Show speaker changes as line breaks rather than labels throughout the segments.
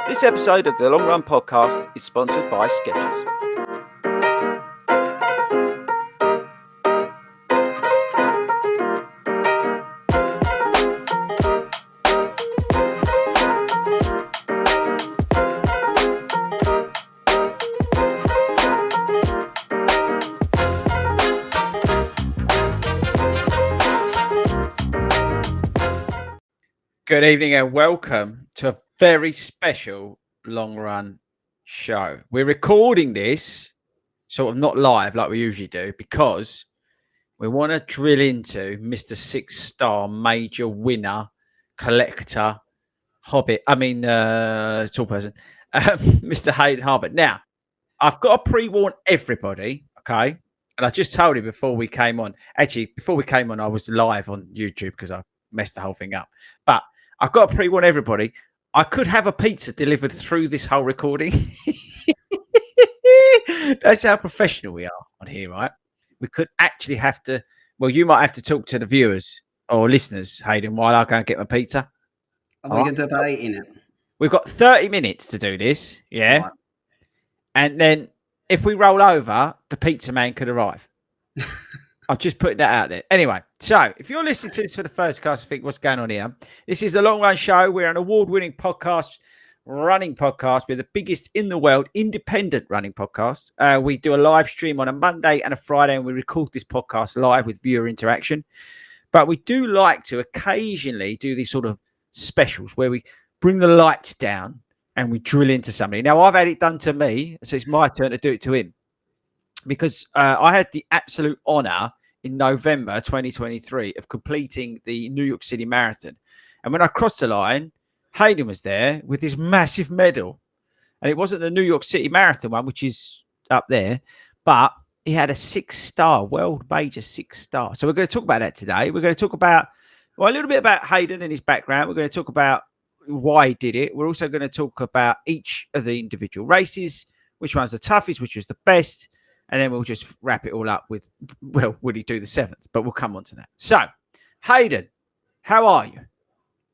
This episode of the Long Run Podcast is sponsored by Skechers. Good evening and welcome to a very special long run show. We're recording this sort of not live like we usually do because we want to drill into Mr. 6-star major winner, collector, tall person, Mr. Hayden Harbour. Now, I've got to pre-warn everybody, okay? And I just told you before we came on. Actually, before we came on, I was live on YouTube because I messed the whole thing up. But I've got to pre-warn everybody. I could have a pizza delivered through this whole recording. That's how professional we are on here, right? We could actually have to. Well, you might have to talk to the viewers or listeners, Hayden, while I go and get my pizza.
What are we going to do about eating it?
We've got 30 minutes to do this, yeah?
Right.
And then if we roll over, the pizza man could arrive. I'm just putting that out there. Anyway, so if you're listening to this for the first cast, think what's going on here? This is the Long Run Show. We're an award-winning podcast, running podcast. We're the biggest in the world, independent running podcast. We do a live stream on a Monday and a Friday, and we record this podcast live with viewer interaction. But we do like to occasionally do these sort of specials where we bring the lights down and we drill into somebody. Now, I've had it done to me, so it's my turn to do it to him. Because I had the absolute honor in November 2023 of completing the New York City Marathon. And when I crossed the line, Hayden was there with this massive medal. And it wasn't the New York City Marathon one, which is up there, but he had a 6-star, world major 6-star. So we're going to talk about that today. We're going to talk about, well, a little bit about Hayden and his background. We're going to talk about why he did it. We're also going to talk about each of the individual races, which one's the toughest, which was the best. And then we'll just wrap it all up with, well, will he do the 7th? But we'll come on to that. So, Hayden, how are you?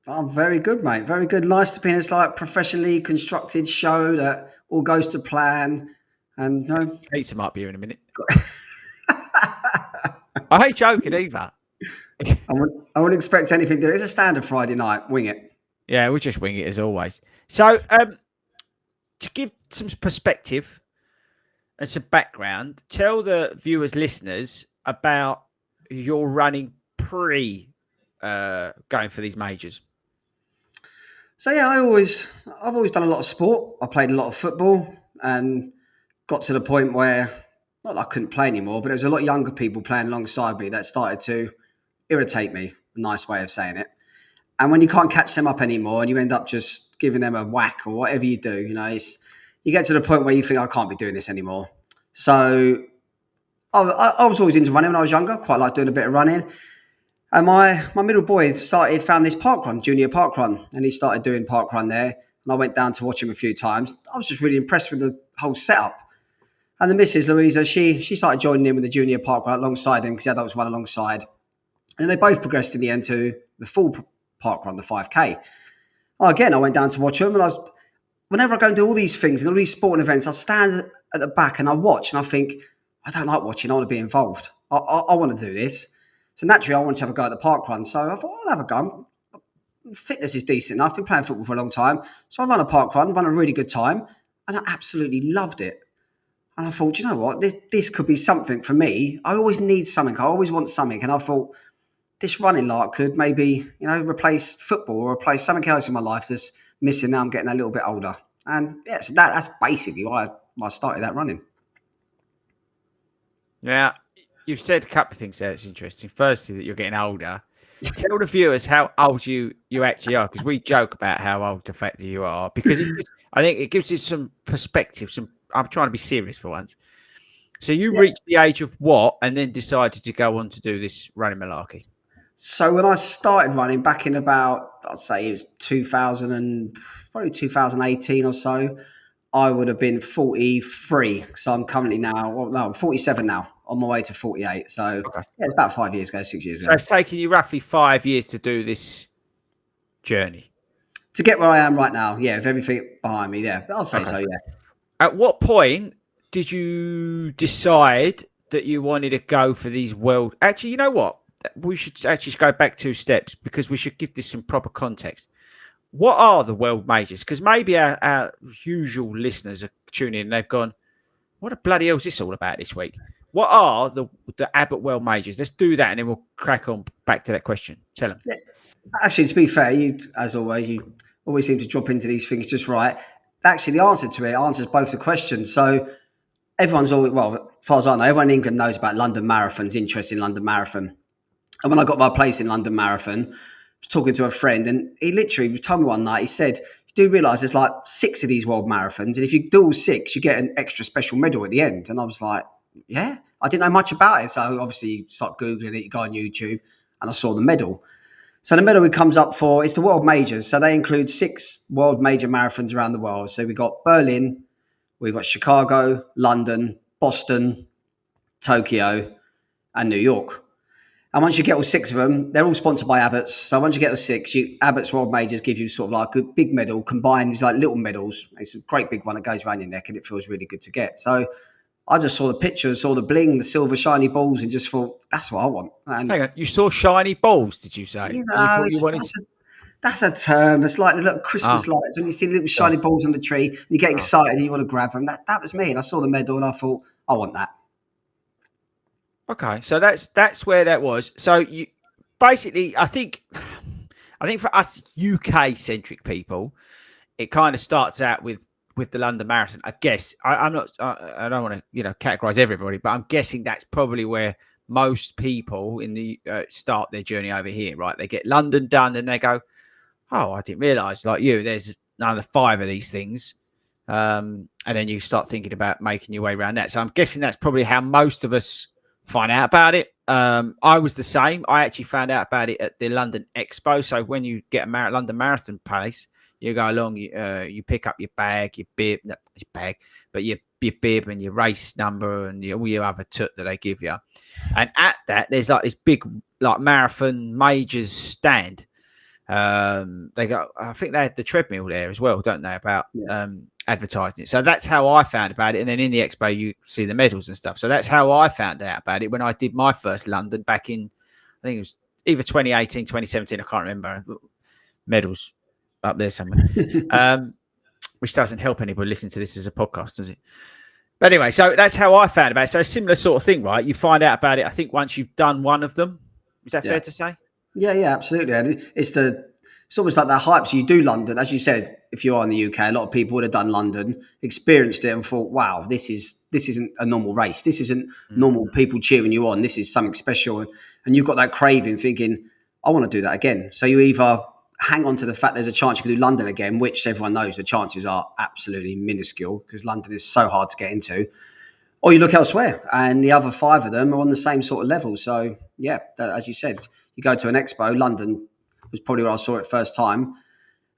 I'm very good, mate. Very good. Nice to be in this like professionally constructed show that all goes to plan. And no,
Pizza might be here in a minute. I ain't joking either.
I wouldn't expect anything. It's a standard Friday night. Wing it.
Yeah, we'll just wing it as always. So, to give some perspective and some background, tell the viewers, listeners about your running pre going for these majors.
So yeah, I've always done a lot of sport. I played a lot of football and got to the point where not that I couldn't play anymore, but there was a lot of younger people playing alongside me that started to irritate me. A nice way of saying it. And when you can't catch them up anymore, and you end up just giving them a whack or whatever you do, you know, you get to the point where you think, I can't be doing this anymore. So I was always into running when I was younger, quite like doing a bit of running. And my middle boy found this park run, junior park run, and he started doing park run there. And I went down to watch him a few times. I was just really impressed with the whole setup. And the missus, Louisa, she started joining in with the junior park run alongside him because the adults run alongside. And they both progressed in the end to the full park run, the 5K. Well, again, I went down to watch them, and whenever I go and do all these things and all these sporting events, I stand at the back and I watch and I think, I don't like watching, I want to be involved. I want to do this. So naturally, I wanted to have a go at the park run. So I thought, I'll have a go. Fitness is decent enough. I've been playing football for a long time. So I ran a park run, run a really good time, and I absolutely loved it. And I thought, you know what, this could be something for me. I always need something. I always want something. And I thought, this running lark could maybe, you know, replace football or replace something else in my life that's missing now I'm getting a little bit older. And yeah, so that's basically why I started that running.
Yeah, you've said a couple of things there that's interesting. Firstly, that you're getting older. Tell the viewers how old you actually are, because we joke about how old the fact that you are, because I think it gives you some perspective. I'm trying to be serious for once. So you reached the age of what, and then decided to go on to do this running malarkey?
So when I started running back in about, I'd say it was 2018 or so, I would have been 43. So I'm currently I'm 47 now, on my way to 48. So okay. Yeah, it's about 5 years ago, 6 years ago.
So it's taken you roughly 5 years to do this journey.
to get where I am right now, with everything behind me, I'll say so, yeah.
At what point did you decide that you wanted to go for these world? Actually, you know what? We should actually go back 2 steps because we should give this some proper context. What are the world majors? Because maybe our usual listeners are tuning in and they've gone, what the bloody hell is this all about this week? What are the Abbott World Majors? Let's do that and then we'll crack on back to that question. Tell them.
Yeah. Actually, to be fair, as always, you always seem to drop into these things just right. Actually, the answer to it answers both the questions. So everyone's always, well, as far as I know, everyone in England knows about London Marathon's interest in London Marathon. And when I got my place in London Marathon, I was talking to a friend and he literally told me one night, he said, you do realise there's like 6 of these world marathons. And if you do all 6, you get an extra special medal at the end. And I was like, yeah, I didn't know much about it. So obviously you start Googling it, you go on YouTube and I saw the medal. So the medal it comes up for is the World Majors. So they include 6 world major marathons around the world. So we've got Berlin, we've got Chicago, London, Boston, Tokyo, and New York. And once you get all 6 of them, they're all sponsored by Abbott's. So once you get the 6, Abbott's World Majors give you sort of like a big medal combined with like little medals. It's a great big one that goes around your neck and it feels really good to get. So I just saw the pictures, saw the bling, the silver shiny balls and just thought, that's what I want. And
hang on, you saw shiny balls, did you say?
You know, that's a term. It's like the little Christmas lights. When you see little shiny balls on the tree, you get excited and you want to grab them. That was me. And I saw the medal and I thought, I want that.
Okay, so that's where that was. So you basically, I think for us UK centric people, it kind of starts out with the London Marathon. I guess I'm not. I don't want to categorize everybody, but I'm guessing that's probably where most people in the start their journey over here. Right, they get London done, and they go, "Oh, I didn't realise like you. There's another 5 of these things." And then you start thinking about making your way around that. So I'm guessing that's probably how most of us find out about it. I was the same. I actually found out about it at the London Expo. So when you get a London Marathon place, you go along, you pick up your bag, your bib, not your bag, but your bib and your race number and all your other tut that they give you. And at that, there's like this big like marathon majors stand. They got, I think they had the treadmill there as well, don't they? About advertising it. So that's how I found about it. And then in the expo, you see the medals and stuff. So that's how I found out about it when I did my first London back in, I think it was either 2018, 2017. I can't remember. Medals up there somewhere, which doesn't help anybody listening to this as a podcast, does it? But anyway, so that's how I found about it. So a similar sort of thing, right? You find out about it, I think, once you've done one of them. Is that fair to say?
Yeah, absolutely. And it's almost like that hype. So you do London, as you said. If you are in the UK, a lot of people would have done London, experienced it, and thought, "Wow, this isn't a normal race. This isn't normal people cheering you on. This is something special." And you've got that craving, thinking, "I want to do that again." So you either hang on to the fact there's a chance you can do London again, which everyone knows the chances are absolutely minuscule because London is so hard to get into, or you look elsewhere, and the other 5 of them are on the same sort of level. So as you said, you go to an expo. London was probably where I saw it first time.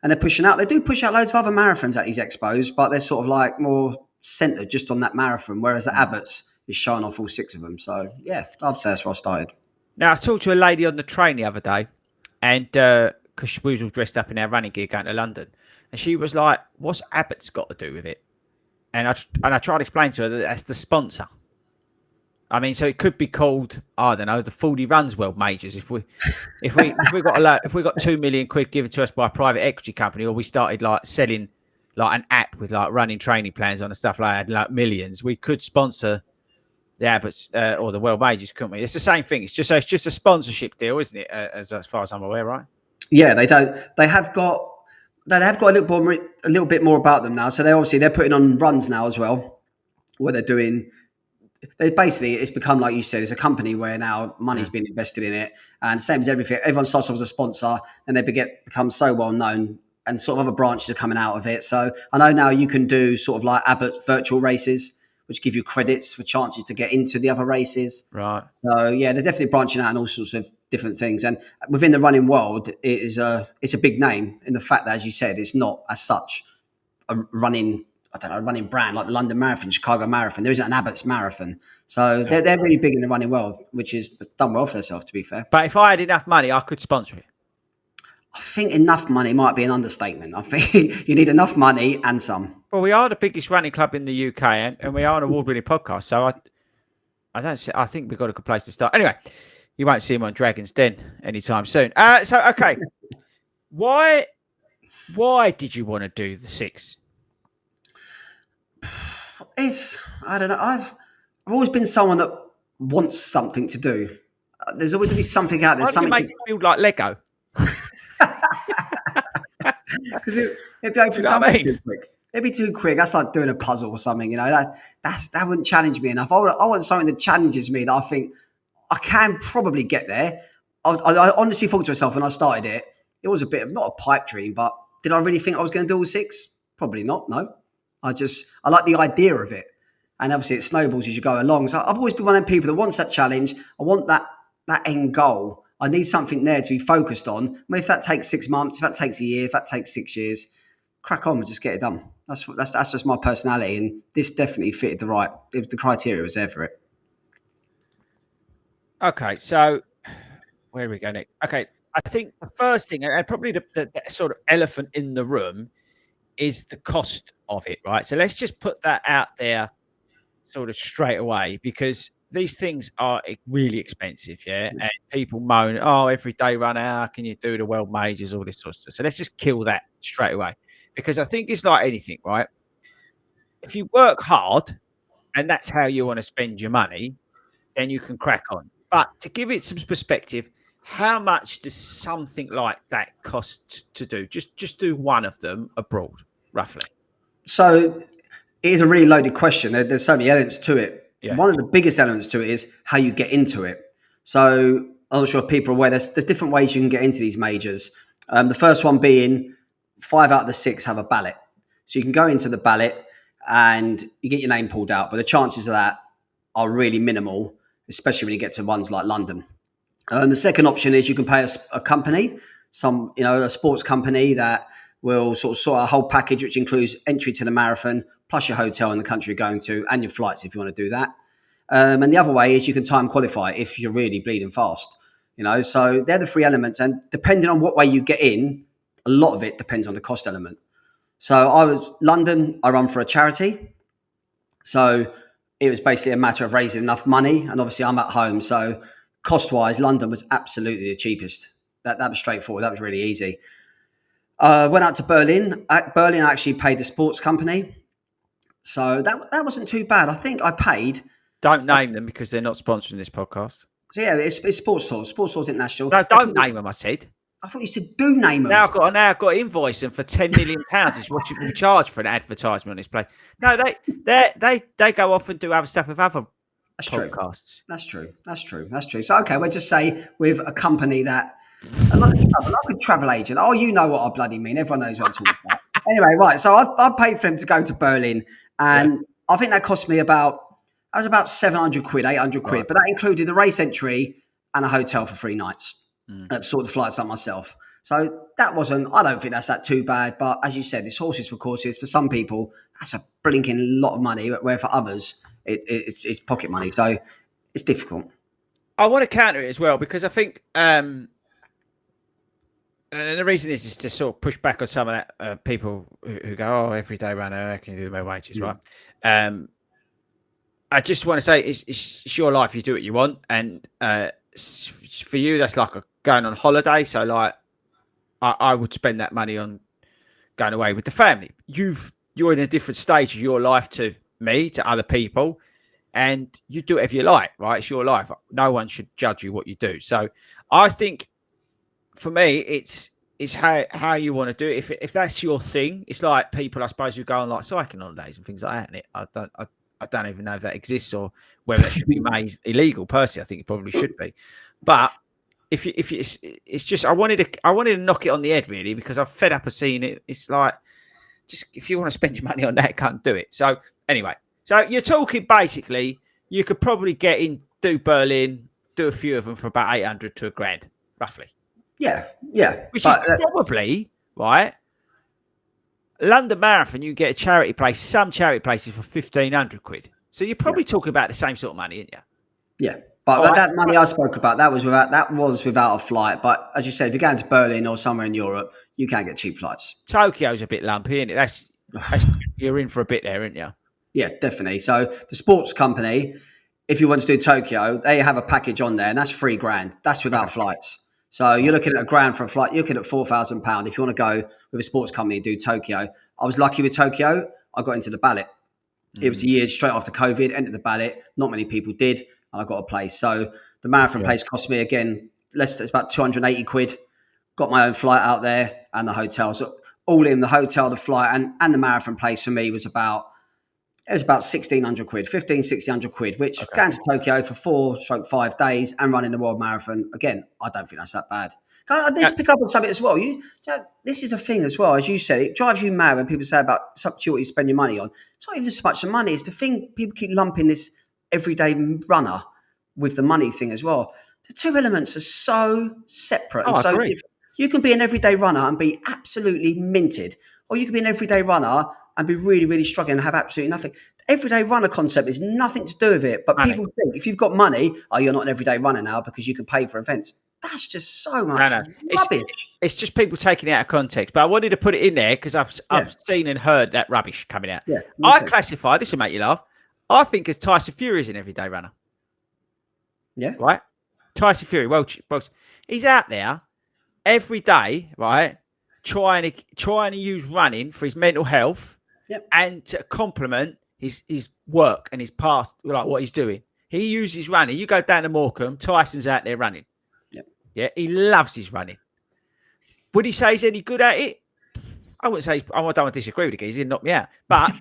And they're pushing out. They do push out loads of other marathons at these expos, but they're sort of like more centered just on that marathon, whereas the Abbott's is showing off all 6 of them. So, I'd say that's where I started.
Now, I talked to a lady on the train the other day, and because we was all dressed up in our running gear going to London, and she was like, what's Abbott's got to do with it? And I tried to explain to her that that's the sponsor. I mean, so it could be called, I don't know, the 40 Runs World Majors. If we got 2 million quid given to us by a private equity company, or we started like selling like an app with like running training plans on and stuff like that, like millions, we could sponsor the Abbott's or the World Majors, couldn't we? It's the same thing. It's just a sponsorship deal, isn't it? As far as I'm aware, right?
Yeah, they don't. They have got a little bit more about them now. So they're putting on runs now as well, where they're doing. Basically, it's become, like you said, it's a company where now money's been invested in it, and same as everything, everyone starts off as a sponsor, and they become so well known, and sort of other branches are coming out of it. So I know now you can do sort of like Abbott virtual races, which give you credits for chances to get into the other races.
Right.
So they're definitely branching out in all sorts of different things, and within the running world, it's a big name in the fact that, as you said, it's not as such a running brand like the London Marathon, Chicago Marathon. There isn't an Abbott's Marathon. So they're really big in the running world, which is done well for themselves, to be fair.
But if I had enough money, I could sponsor it.
I think enough money might be an understatement. I think you need enough money and some.
Well, we are the biggest running club in the UK, and we are an award-winning podcast. So I think we've got a good place to start. Anyway, you won't see him on Dragon's Den anytime soon. Okay, why did you want to do the 6?
I don't know. I've always been someone that wants something to do. There's always going to be something out there.
Why don't you
Something
make it build like Lego?
because it'd be over
You know what I mean?
too quick. It'd be too quick. That's like doing a puzzle or something. You know, that wouldn't challenge me enough. I want something that challenges me, that I think I can probably get there. I honestly thought to myself when I started it, it was a bit of not a pipe dream, but did I really think I was going to do all 6? Probably not. No, I like the idea of it, and obviously it snowballs as you go along. So I've always been one of them people that wants that challenge. I want that end goal. I need something there to be focused on. I mean, if that takes 6 months, if that takes a year, if that takes 6 years, crack on and just get it done. That's just my personality, and this definitely fitted the criteria was there for it.
Okay, so where do we go next? Okay, I think the first thing, and probably the sort of elephant in the room, is the cost of it, right? So let's just put that out there sort of straight away, because these things are really expensive, yeah? And people moan, oh, everyday runner, how can you do the World Majors, all this sort of stuff. So let's just kill that straight away, because I think it's like anything, right? If you work hard and that's how you want to spend your money, then you can crack on. But to give it some perspective, how much does something like that cost to do? Just do one of them abroad, roughly.
So it is a really loaded question. There's so many elements to it.
Yeah.
One of the biggest elements to it is how you get into it. So I'm not sure if people are aware, there's different ways you can get into these majors. The first one being 5 out of the 6 have a ballot. So you can go into the ballot and you get your name pulled out, but the chances of that are really minimal, especially when you get to ones like London. The second option is you can pay a company, a sports company that will sort out a whole package, which includes entry to the marathon, plus your hotel in the country you're going to, and your flights if you want to do that. And the other way is you can time qualify if you're really bleeding fast. So they're the 3 elements, and depending on what way you get in, a lot of it depends on the cost element. So London, I run for a charity. So it was basically a matter of raising enough money, and obviously I'm at home. So cost-wise, London was absolutely the cheapest. That was straightforward. That was really easy. Went out to Berlin. At Berlin, I actually paid the sports company. So that wasn't too bad. I think I paid...
Don't name them because they're not sponsoring this podcast.
So yeah, it's Sports Tours. Sports Tours International.
No, don't name them, I said.
I thought you said do name them.
Now I've got to invoice them for £10 million is what you can charge for an advertisement on this place. No, they go off and do other stuff with other podcasts.
That's true. So okay, we'll just say with a company that like a travel agent. Oh, you know what I bloody mean. Everyone knows what I'm talking about. Anyway, right. So I paid for them to go to Berlin, and I think that cost me about 700 quid, 800 quid, but that included a race entry and a hotel for 3 nights. And sort the flights out myself. So I don't think that's that too bad. But as you said, it's horses for courses. For some people, that's a blinking lot of money, where for others, it's pocket money. So it's difficult.
I want to counter it as well, because I think, and the reason is to sort of push back on some of that people who go, oh, everyday runner, can you do the World Majors, right? I just want to say it's your life. You do what you want. And for you, that's like going on holiday. So like, I would spend that money on going away with the family. You're in a different stage of your life to me, to other people, and you do whatever you like, right? It's your life. No one should judge you what you do. So I think for me, it's how you want to do it. If that's your thing, it's like people, I suppose, who go on like cycling holidays and things like that. And I don't even know if that exists or whether that should be made illegal. Personally, I think it probably should be. But if it's just I wanted to knock it on the head, really, because I'm fed up of seeing it. It's like, just if you want to spend your money on that, can't do it. So anyway, so you're talking basically you could probably do Berlin, do a few of them for about 800 to £1,000, roughly.
Yeah.
Which is probably right. London Marathon, you can get a charity place. Some charity places for 1,500 quid. So you're probably talking about the same sort of money, aren't you?
Yeah. But that money I spoke about, that was without a flight. But as you said, if you're going to Berlin or somewhere in Europe, you can get cheap flights.
Tokyo's a bit lumpy, isn't it? That's you're in for a bit there, aren't you?
Yeah, definitely. So the sports company, if you want to do Tokyo, they have a package on there, and that's £3,000. That's without flights. So you're looking at £1,000 for a flight. You're looking at £4,000 if you want to go with a sports company and do Tokyo. I was lucky with Tokyo. I got into the ballot. It was a year straight after COVID. Entered the ballot. Not many people did, and I got a place. So the marathon place cost me again. It's about 280 quid. Got my own flight out there and the hotel. So all in the hotel, the flight, and the marathon place for me was about. It was about 1,600 quid, 1,600 quid, which going to Tokyo for 4/5 days and running the World Marathon, again, I don't think that's that bad. I need to pick up on something as well. This is a thing as well, as you said, it drives you mad when people say about it's up to you what you spend your money on. It's not even so much the money, it's the thing people keep lumping this everyday runner with the money thing as well. The two elements are so separate and so different. You can be an everyday runner and be absolutely minted, or you can be an everyday runner and be really, really struggling and have absolutely nothing. The everyday runner concept is nothing to do with it. But people think if you've got money, you're not an everyday runner now because you can pay for events. That's just so much rubbish.
It's just people taking it out of context. But I wanted to put it in there because I've seen and heard that rubbish coming out.
Yeah,
I classify, this will make you laugh, I think as Tyson Fury is an everyday runner.
Yeah.
Right? Tyson Fury, well, he's out there every day, right? Trying to use running for his mental health.
Yep.
And to complement his work and his past, like what he's doing. He uses running. You go down to Morecambe, Tyson's out there running.
Yep.
Yeah, he loves his running. Would he say he's any good at it? I wouldn't say. I don't want to disagree with the guy. He's knock me out. But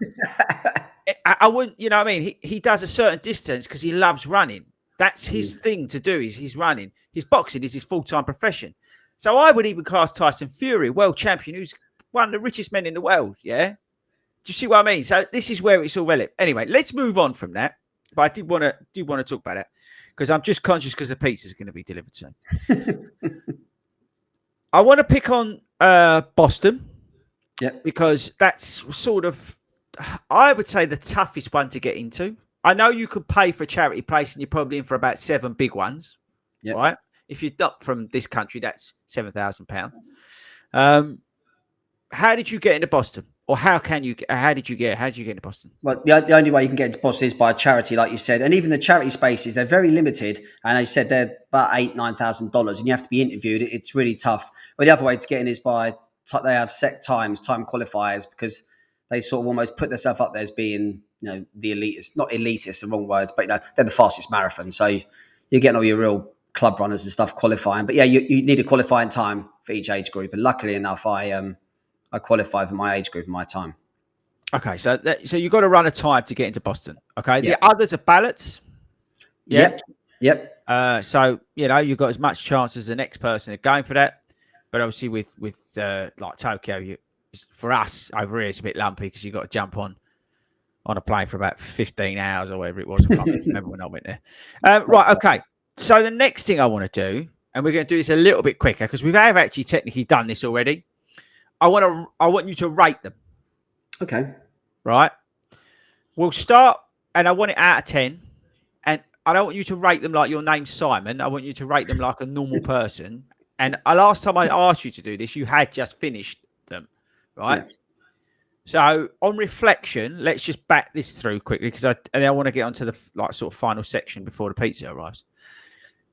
I wouldn't, you know what I mean? He does a certain distance because he loves running. That's his thing to do, is he's running. His boxing is his full-time profession. So I would even class Tyson Fury, world champion, who's one of the richest men in the world, yeah? Do you see what I mean? So this is where it's all relevant. Anyway, let's move on from that. But I did want to talk about it because I'm just conscious because the pizza's going to be delivered soon. I want to pick on Boston, because that's sort of, I would say, the toughest one to get into. I know you could pay for a charity place and you're probably in for about 7 big ones, right? If you're not from this country, that's £7,000. How did you get into Boston? Or how did you get into Boston?
Well, the only way you can get into Boston is by a charity, like you said. And even the charity spaces, they're very limited. And they said they're about $8,000-9,000 and you have to be interviewed. It's really tough. But the other way to get in is by, they have set time qualifiers, because they sort of almost put themselves up there as being, the elitist, not elitist, the wrong words, but they're the fastest marathon. So you're getting all your real club runners and stuff qualifying. But yeah, you need a qualifying time for each age group. And luckily enough, I qualified for my age group and my time.
Okay, so you've got to run a time to get into Boston. Okay, the others are ballots. Yeah.
Yep.
So you've got as much chance as the next person of going for that. But obviously, with like Tokyo, for us over here, it's a bit lumpy because you've got to jump on a plane for about 15 hours or whatever it was. I can't remember when I went there. Right. Okay. So the next thing I want to do, and we're going to do this a little bit quicker because we have actually technically done this already. I want you to rate them.
Okay.
Right. We'll start, and I want it out of 10. And I don't want you to rate them like your name's Simon. I want you to rate them like a normal person. And last time I asked you to do this, you had just finished them, right? Yeah. So on reflection, let's just back this through quickly because I want to get onto the sort of final section before the pizza arrives.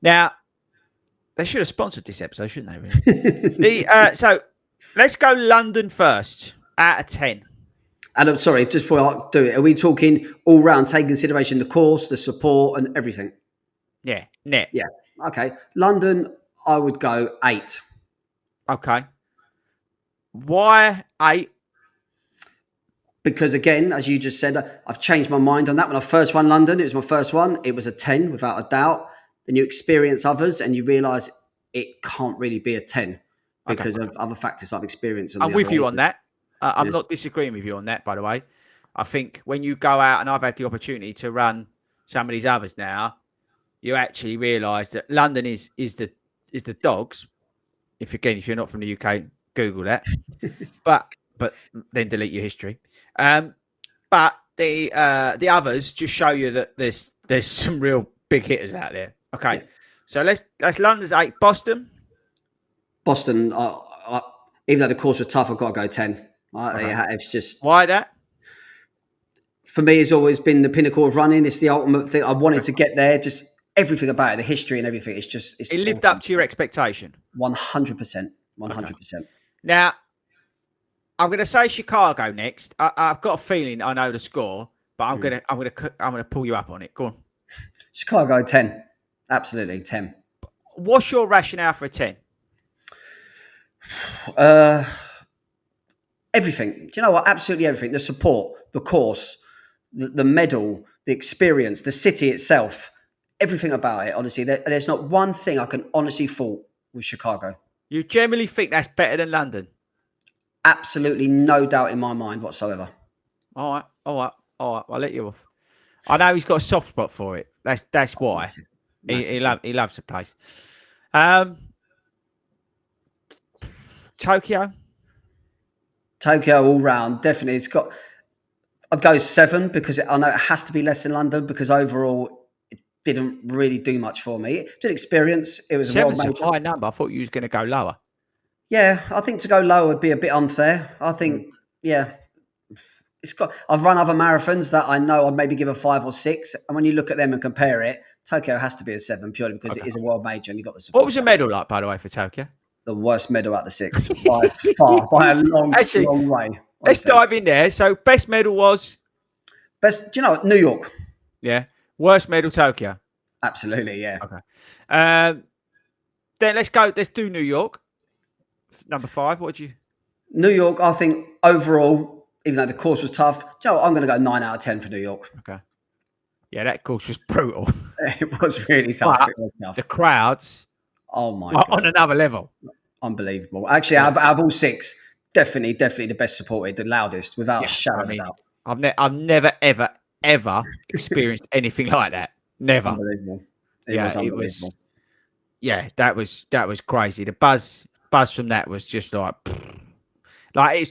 Now, they should have sponsored this episode, shouldn't they? Really? So. Let's go London first, out of 10.
And I'm sorry, just before I do it, are we talking all round, taking consideration the course, the support and everything?
Yeah, net.
Yeah, okay. London, I would go 8.
Okay. Why 8?
Because again, as you just said, I've changed my mind on that. When I first ran London, it was my first one. It was a 10, without a doubt. Then you experience others and you realise it can't really be a 10. Because of other factors I've experienced.
I'm with you on that. I'm not disagreeing with you on that, by the way. I think when you go out, and I've had the opportunity to run some of these others now, you actually realise that London is the dogs. If you're not from the UK, Google that. but then delete your history. But the others just show you that there's some real big hitters out there. Okay.
Yeah.
So that's London's 8. Boston.
Boston, even though the course was tough, I've got to go 10.
Okay.
It's just,
Why that?
for me, it's always been the pinnacle of running. It's the ultimate thing. I wanted
Okay.
to get there. Just everything about it, the history and everything. It's
It lived
awesome.
up to your expectation.
100%.
Okay.
100%.
Now, I'm going to say Chicago next. I've got a feeling I know the score, but I'm gonna pull you up on it. Go on.
Chicago 10. Absolutely 10.
What's your rationale for a 10?
Everything. Do you know what? Absolutely everything. The support, the course, the medal, the experience, the city itself, everything about it. Honestly, there's not one thing I can honestly fault with Chicago.
You generally think that's better than London?
Absolutely no doubt in my mind whatsoever.
All right. I'll let you off. I know he's got a soft spot for it. That's why he loves the place. Tokyo
all round, definitely. I'd go 7 because I know it has to be less than London because overall it didn't really do much for me. It's an experience. It was a world
7's a
major.
high number. I thought you was going to go lower.
Yeah, I think to go lower would be a bit unfair. I think, yeah, I've run other marathons that I know I'd maybe give a 5 or 6, and when you look at them and compare it, Tokyo has to be a 7 purely because it is a world major and you got the support.
What was your medal like, by the way, for Tokyo?
The worst medal out of the 6 by far, by a long,
Actually,
long way.
Let's dive in there. So, best medal was
best. Do you know what? New York?
Yeah. Worst medal, Tokyo.
Absolutely, yeah.
Okay. Then let's go. Let's do New York. Number 5. What do you?
New York. I think overall, even though the course was tough, do you know what? I'm going to go 9 out of 10 for New York.
Okay. Yeah, that course was brutal.
It was really tough. It was tough.
The crowds.
Oh my God.
On another level.
Unbelievable. Actually, out of all 6, definitely the best supported, the loudest, without a shadow of a doubt.
I've never, ever experienced anything like that. Never.
Unbelievable. It was unbelievable.
That was crazy. The buzz from that was just like it's.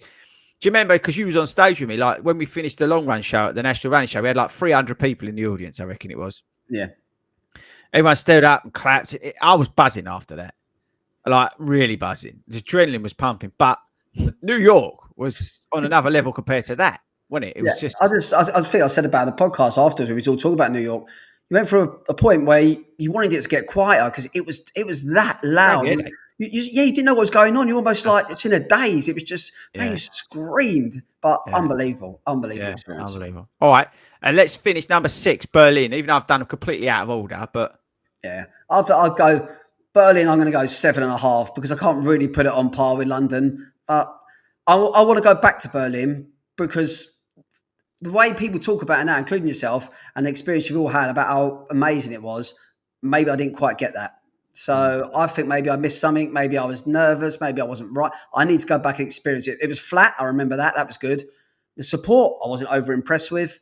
Do you remember? Because you was on stage with me, like when we finished the long run show at the National Running Show, we had like 300 people in the audience. I reckon it was.
Yeah.
Everyone stood up and clapped. I was buzzing after that, like really buzzing. The adrenaline was pumping, but New York was on another level compared to that, wasn't it? It was just.
I think I said about the podcast afterwards when we all talking about New York. You went through a point where you wanted it to get quieter because it was that loud. You didn't know what was going on. You're almost like it's in a daze. It was just you screamed, but unbelievable experience.
Unbelievable. All right, and let's finish number 6, Berlin. Even though I've done them completely out of order, but
I'd go Berlin. I'm going to go 7.5 because I can't really put it on par with London. I want to go back to Berlin because the way people talk about it now, including yourself, and the experience you've all had about how amazing it was, maybe I didn't quite get that. So I think maybe I missed something. Maybe I was nervous. Maybe I wasn't right. I need to go back and experience it. It was flat. I remember that. That was good. The support, I wasn't over impressed with.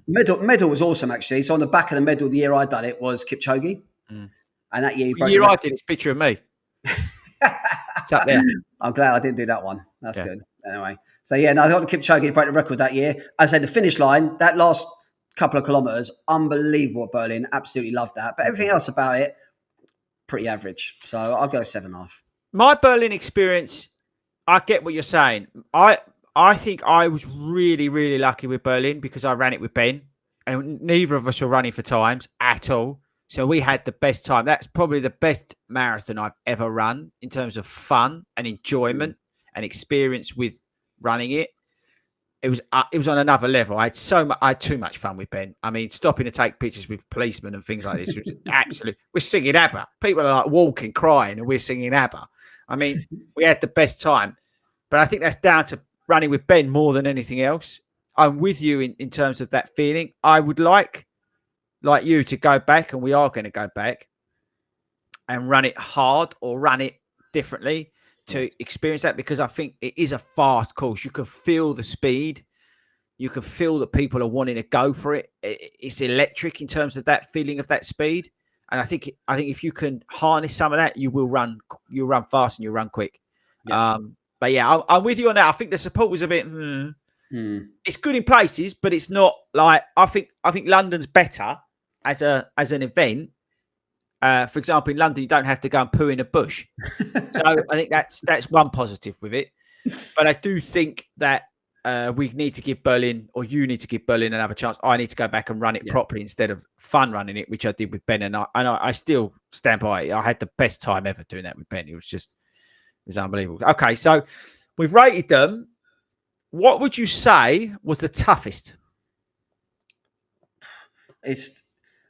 Medal was awesome, actually. So on the back of the medal, the year I done it was Kipchoge. And that year,
the year I did, it's a picture of me. It's up there.
I'm glad I didn't do that one. That's good. Anyway. So I got the Kipchoge to break the record that year. As I said, the finish line, that last couple of kilometers, unbelievable at Berlin. Absolutely loved that. But everything else about it, pretty average. So I'll go 7.5.
My Berlin experience, I get what you're saying. I think I was really, really lucky with Berlin because I ran it with Ben and neither of us were running for times at all. So we had the best time. That's probably the best marathon I've ever run in terms of fun and enjoyment and experience with running it. It was on another level. I had too much fun with Ben. I mean, stopping to take pictures with policemen and things like this was absolute. We're singing ABBA. People are like walking, crying, and we're singing ABBA. I mean, we had the best time. But I think that's down to running with Ben more than anything else. I'm with you in terms of that feeling. I would like you to go back, and we are going to go back and run it hard or run it differently to experience that, because I think it is a fast course. You can feel the speed. You can feel that people are wanting to go for it. It's electric in terms of that feeling of that speed. And I think if you can harness some of that, you'll run fast and you'll run quick. Yeah. But yeah, I'm with you on that. I think the support was a bit. It's good in places, but it's not like I think London's better as an event. For example, in London, you don't have to go and poo in a bush. So I think that's one positive with it. But I do think that we need to give Berlin, or you need to give Berlin another chance. I need to go back and run it properly instead of fun running it, which I did with Ben. And I still stand by it. I had the best time ever doing that with Ben. It was unbelievable. Okay, so we've rated them. What would you say was the toughest?
It's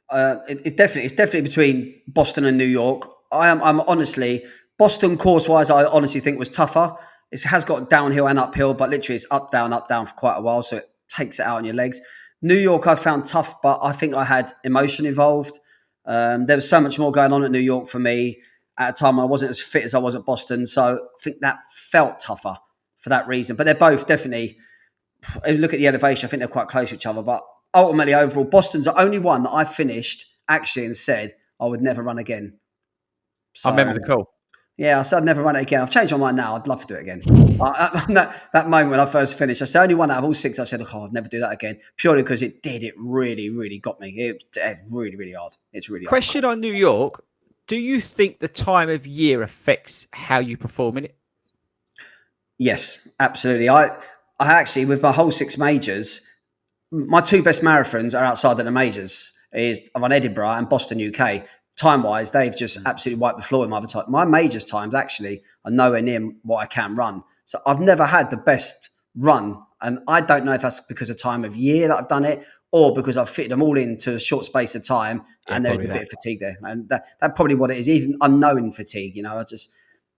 definitely between Boston and New York. I'm honestly, Boston course wise, I honestly think was tougher. It has got downhill and uphill, but literally it's up down for quite a while, so it takes it out on your legs. New York I found tough, but I think I had emotion involved. There was so much more going on at New York for me at a time. I wasn't as fit as I was at Boston, so I think that felt tougher for that reason. But they're both definitely. If you look at the elevation, I think they're quite close to each other, but ultimately, overall, Boston's the only one that I finished actually and said I would never run again.
So, I remember the call.
Yeah, I said I'd never run it again. I've changed my mind now. I'd love to do it again. that moment when I first finished, that's the only one out of all six I said, I'd never do that again. Purely because it really, really got me. It's really, really hard. It's really hard.
Question on New York. Do you think the time of year affects how you perform in it?
Yes, absolutely. I actually, with my whole 6 majors, my 2 best marathons are outside of the majors. I run Edinburgh and Boston, UK. Time-wise, they've just absolutely wiped the floor in my other time. My majors times actually are nowhere near what I can run. So I've never had the best run. And I don't know if that's because of time of year that I've done it or because I've fitted them all into a short space of time and there's a bit of fatigue there. And that's probably what it is, even unknown fatigue. I think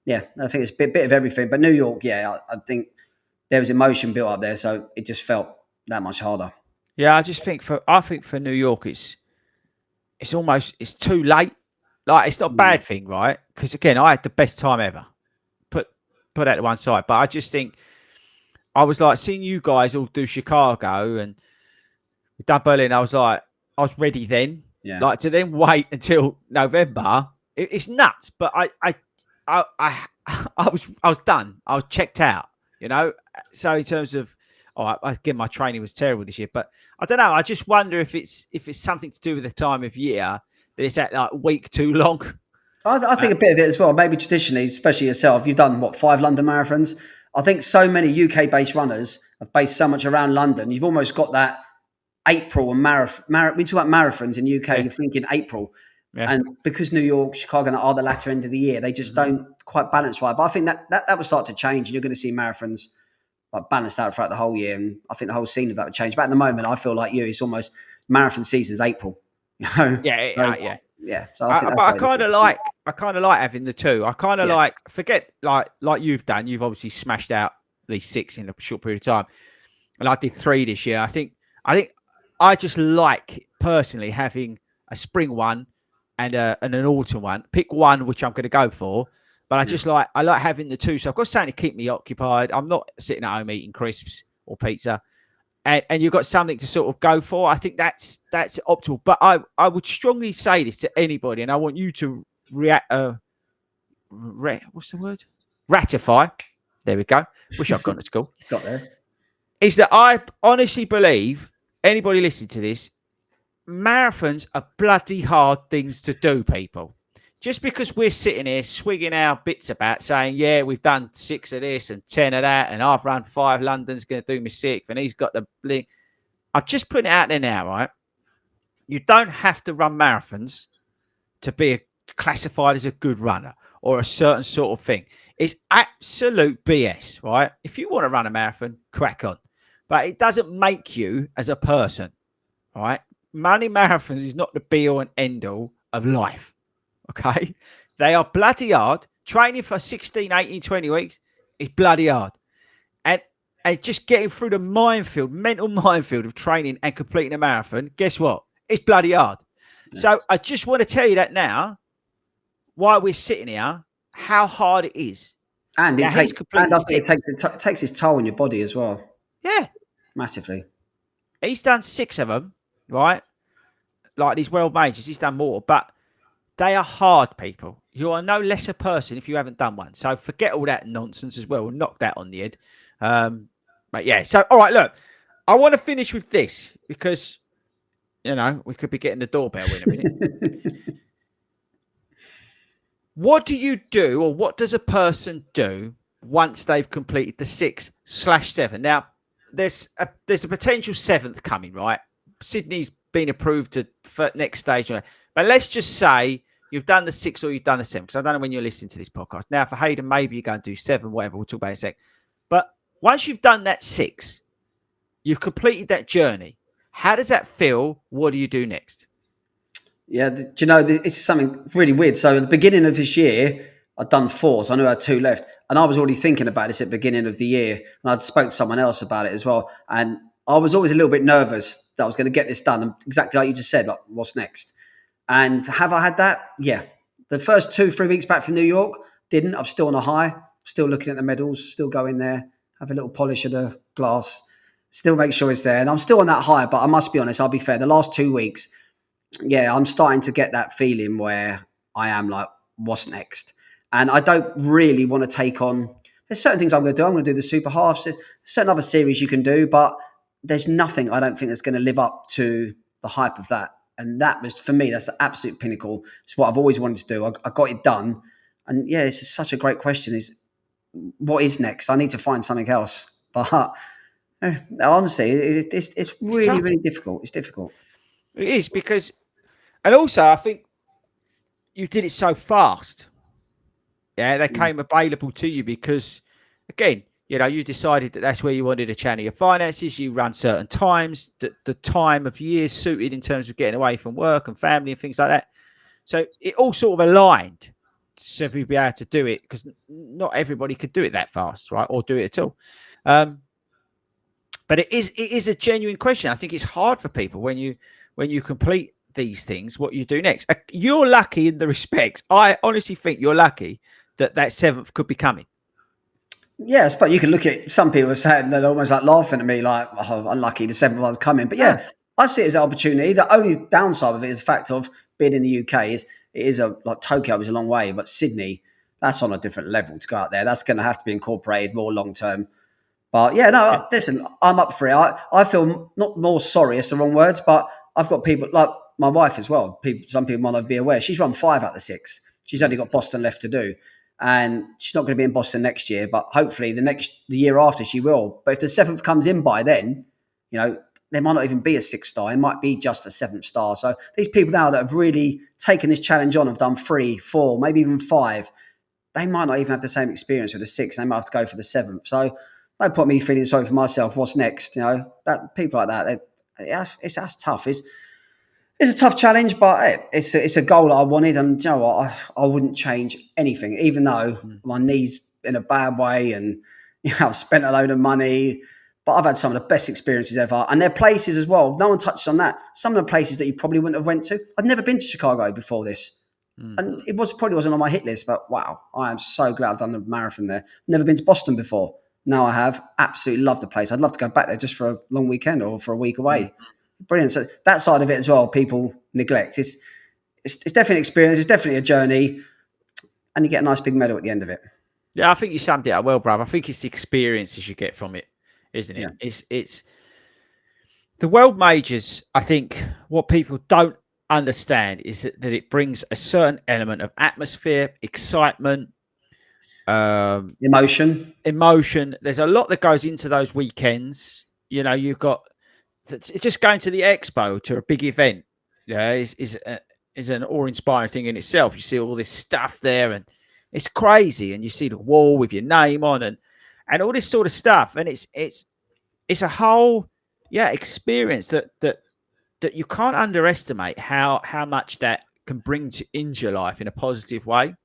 it's a bit of everything. But New York, I think there was emotion built up there. So it just felt that much harder.
Yeah, I think for New York, it's too late. Like, it's not a bad thing, right? Because again, I had the best time ever. Put that to one side, but I just think I was like seeing you guys all do Chicago and we've done Berlin. I was ready then.
Yeah.
Like, to then wait until November, it's nuts. But I was done. I was checked out. So in terms of, again, my training was terrible this year, but I don't know. I just wonder if it's something to do with the time of year that it's at like week too long.
I think a bit of it as well. Maybe traditionally, especially yourself, you've done 5 London marathons. I think so many UK-based runners have based so much around London. You've almost got that April and marathon. We talk about marathons in UK. You're thinking April, and because New York, Chicago are the latter end of the year, they just don't quite balance right. But I think that will start to change, and you're going to see marathons balanced out throughout the whole year. And I think the whole scene of that would change. But at the moment, I feel like it's almost marathon season's April. Yeah. So
I kind of like having the two. I kind of forget like you've done. You've obviously smashed out these 6 in a short period of time, and I did 3 this year. I think I just like personally having a spring one and an autumn one. Pick one which I'm going to go for. But I just like having the two. So I've got something to keep me occupied. I'm not sitting at home eating crisps or pizza. And you've got something to sort of go for. I think that's optimal. But I would strongly say this to anybody, and I want you to what's the word? Ratify. There we go. Wish I'd gone to school.
Got there.
Is that I honestly believe anybody listening to this, marathons are bloody hard things to do, people. Just because we're sitting here swigging our bits about saying, yeah, we've done 6 of this and 10 of that, and I've run 5, London's going to do me 6th, and he's got the blink. I'm just putting it out there now, right? You don't have to run marathons to be classified as a good runner or a certain sort of thing. It's absolute BS, right? If you want to run a marathon, crack on. But it doesn't make you as a person, right? Running marathons is not the be-all and end-all of life. Okay, they are bloody hard. Training for 16, 18, 20 weeks is bloody hard. And just getting through the mental minefield of training and completing a marathon, guess what? It's bloody hard. Yes. So I just want to tell you that now, while we're sitting here, how hard it is.
And it takes its toll on your body as well.
Yeah.
Massively.
He's done 6 of them, right? Like these world majors, he's done more, but they are hard, people. You are no less a person if you haven't done one. So forget all that nonsense as well. We'll knock that on the head. But yeah, so all right, look, I want to finish with this because, we could be getting the doorbell in a minute. what do you do, or what does a person do once they've completed the 6/7? Now, there's a potential 7th coming, right? Sydney's been approved for next stage, but let's just say you've done the 6 or you've done the 7, because I don't know when you're listening to this podcast. Now, for Hayden, maybe you're going to do 7, whatever. We'll talk about it in a sec. But once you've done that 6, you've completed that journey. How does that feel? What do you do next?
Yeah, do you know, it's something really weird. So at the beginning of this year, I'd done 4, so I knew I had 2 left. And I was already thinking about this at the beginning of the year. And I'd spoke to someone else about it as well. And I was always a little bit nervous that I was going to get this done. And exactly like you just said, like, what's next? And have I had that? Yeah. The first 2-3 weeks back from New York, didn't. I'm still on a high, still looking at the medals, still going there, have a little polish of the glass, still make sure it's there. And I'm still on that high, but I must be honest, I'll be fair. The last 2 weeks, yeah, I'm starting to get that feeling where I am like, what's next? And I don't really want to take on. There's certain things I'm going to do. I'm going to do the super halves. There's certain other series you can do, but there's nothing I don't think that's going to live up to the hype of that. And that was, for me, that's the absolute pinnacle. It's what I've always wanted to do. I got it done. And yeah, it's just such a great question. Is what is next? I need to find something else. But honestly, it's really, really difficult. It's difficult.
It is, because, and also I think you did it so fast. Yeah, they came available to you because, again, you decided that that's where you wanted to channel your finances. You run certain times, the time of year suited in terms of getting away from work and family and things like that. So it all sort of aligned so if you'd be able to do it, because not everybody could do it that fast, right? Or do it at all. But it is a genuine question. I think it's hard for people when you complete these things, what you do next. You're lucky in the respects. I honestly think you're lucky that 7th could be coming.
Yes, but you can look at some people saying they're almost like laughing at me, like, oh, unlucky, the 7th one's coming. But yeah, I see it as an opportunity. The only downside of it is the fact of being in the UK is it is like Tokyo is a long way, but Sydney, that's on a different level to go out there. That's going to have to be incorporated more long term. But yeah, no, listen, I'm up for it. I feel not more sorry, it's the wrong words, but I've got people like my wife as well. Some people might not be aware. She's run 5 out of the 6. She's only got Boston left to do. And she's not going to be in Boston next year, but hopefully the year after she will. But if the 7th comes in by then, there might not even be a 6th star. It might be just a 7th star. So these people now that have really taken this challenge on, have done 3, 4, maybe even 5, they might not even have the same experience with the 6th. They might have to go for the 7th. So no point me feeling sorry for myself. What's next? That people like that, that's tough. It's a tough challenge, but it's a goal that I wanted, and you know what? I wouldn't change anything, even though my knee's in a bad way, and I've spent a load of money. But I've had some of the best experiences ever, and they're places as well. No one touched on that. Some of the places that you probably wouldn't have went to. I'd never been to Chicago before this, and it probably wasn't on my hit list. But wow, I am so glad I've done the marathon there. Never been to Boston before. Now I have. Absolutely love the place. I'd love to go back there just for a long weekend or for a week away. Brilliant. So that side of it as well, people neglect. It's definitely an experience. It's definitely a journey, and you get a nice big medal at the end of it.
Yeah, I think you summed it up well, bruv. I think it's the experiences you get from it, isn't it? Yeah. It's the World Majors. I think what people don't understand is that it brings a certain element of atmosphere, excitement,
emotion.
There's a lot that goes into those weekends. You've got just going to the expo, to a big event, is an awe-inspiring thing in itself. You see all this stuff there, and it's crazy. And you see the wall with your name on, and all this sort of stuff. And it's a whole experience that you can't underestimate how much that can bring into your life in a positive way.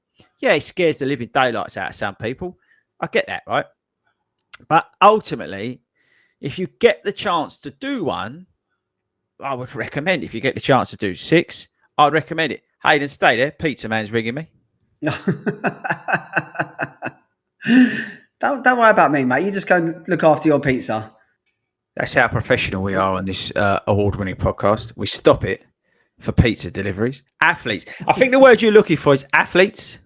Yeah, it scares the living daylights out of some people. I get that, right? But ultimately, if you get the chance to do one, I would recommend. If you get the chance to do 6, I'd recommend it. Hayden, stay there. Pizza man's ringing me.
Don't worry about me, mate. You just go look after your pizza.
That's how professional we are on this award-winning podcast. We stop it for pizza deliveries. Athletes. I think the word you're looking for is athletes.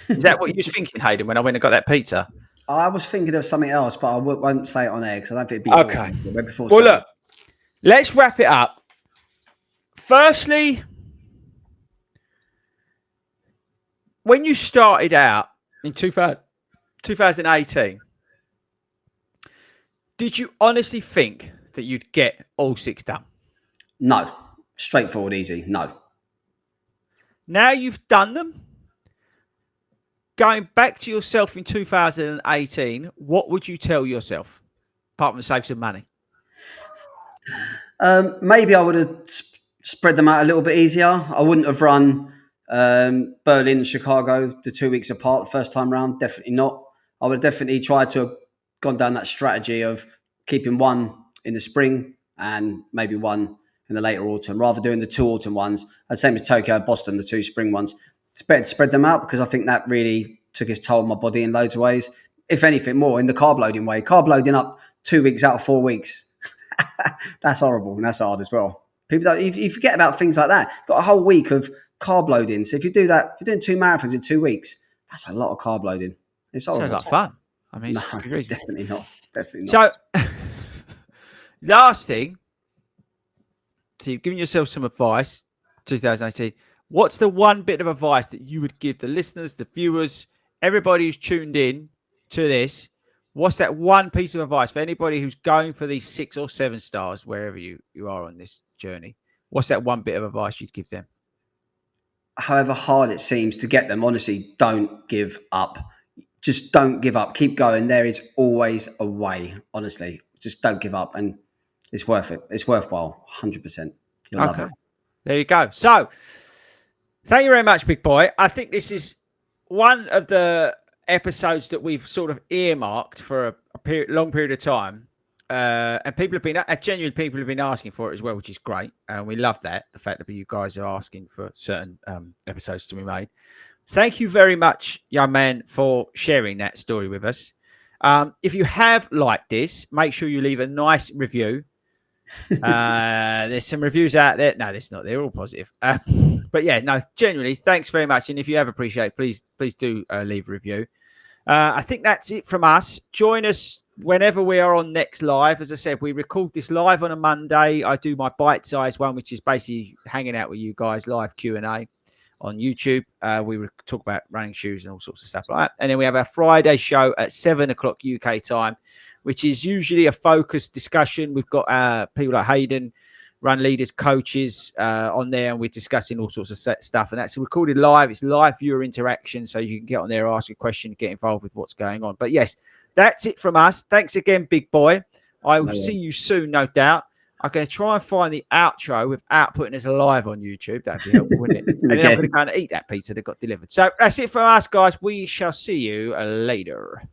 Is that what you was thinking, Hayden, when I went and got that pizza?
I was thinking of something else, but I won't say it on air because I don't think
it'd be okay. Well, look, let's wrap it up. Firstly, when you started out in 2018, did you honestly think that you'd get all 6 done?
No. Straightforward, easy. No.
Now you've done them. Going back to yourself in 2018, what would you tell yourself, apart from save some money?
Maybe I would have spread them out a little bit easier. I wouldn't have run Berlin and Chicago the 2 weeks apart the first time round. Definitely not. I would have definitely tried to have gone down that strategy of keeping one in the spring and maybe one in the later autumn, rather doing the 2 autumn ones. And same as Tokyo and Boston, the 2 spring ones. It's better to spread them out because I think that really took its toll on my body in loads of ways. If anything, more in the carb loading way. Carb loading up 2 weeks out of 4 weeks. That's horrible and that's hard as well. People don't, you forget about things like that. Got a whole week of carb loading. So if you do that, if you're doing 2 marathons in 2 weeks, that's a lot of carb loading. It's horrible.
Sounds like fun. I mean,
no, it's definitely not. Definitely
not. So, last thing, so you've given yourself some advice, 2018. What's the one bit of advice that you would give the listeners, the viewers, everybody who's tuned in to this? What's that one piece of advice for anybody who's going for these 6 or 7 stars, wherever you are on this journey? What's that one bit of advice you'd give them?
However hard it seems to get them, honestly, don't give up. Just don't give up. Keep going. There is always a way, honestly. Just don't give up. And it's worth it. It's worthwhile, 100%. You'll love it.
There you go. So, thank you very much, big boy. I think this is one of the episodes that we've sort of earmarked for a long period of time. And people have been, genuine people have been asking for it as well, which is great. And we love that, the fact that you guys are asking for certain episodes to be made. Thank you very much, young man, for sharing that story with us. If you have liked this, make sure you leave a nice review. There's some reviews out there. No, there's not. They're all positive. But yeah, no, genuinely, thanks very much. And if you have appreciated, please do leave a review. I think that's it from us. Join us whenever we are on next live. As I said, we record this live on a Monday. I do my bite-sized one, which is basically hanging out with you guys, live Q&A on YouTube. We talk about running shoes and all sorts of stuff like that. And then we have our Friday show at 7 o'clock UK time, which is usually a focused discussion. We've got people like Hayden, run leaders, coaches on there, and we're discussing all sorts of stuff. And that's recorded live. It's live viewer interaction, so you can get on there, ask a question, get involved with what's going on. But yes, that's it from us. Thanks again, big boy. I will see you soon, no doubt. I'm going to try and find the outro without putting us live on YouTube. That'd be helpful, wouldn't it? And then I'm going to go and eat that pizza that got delivered. So that's it from us, guys. We shall see you later.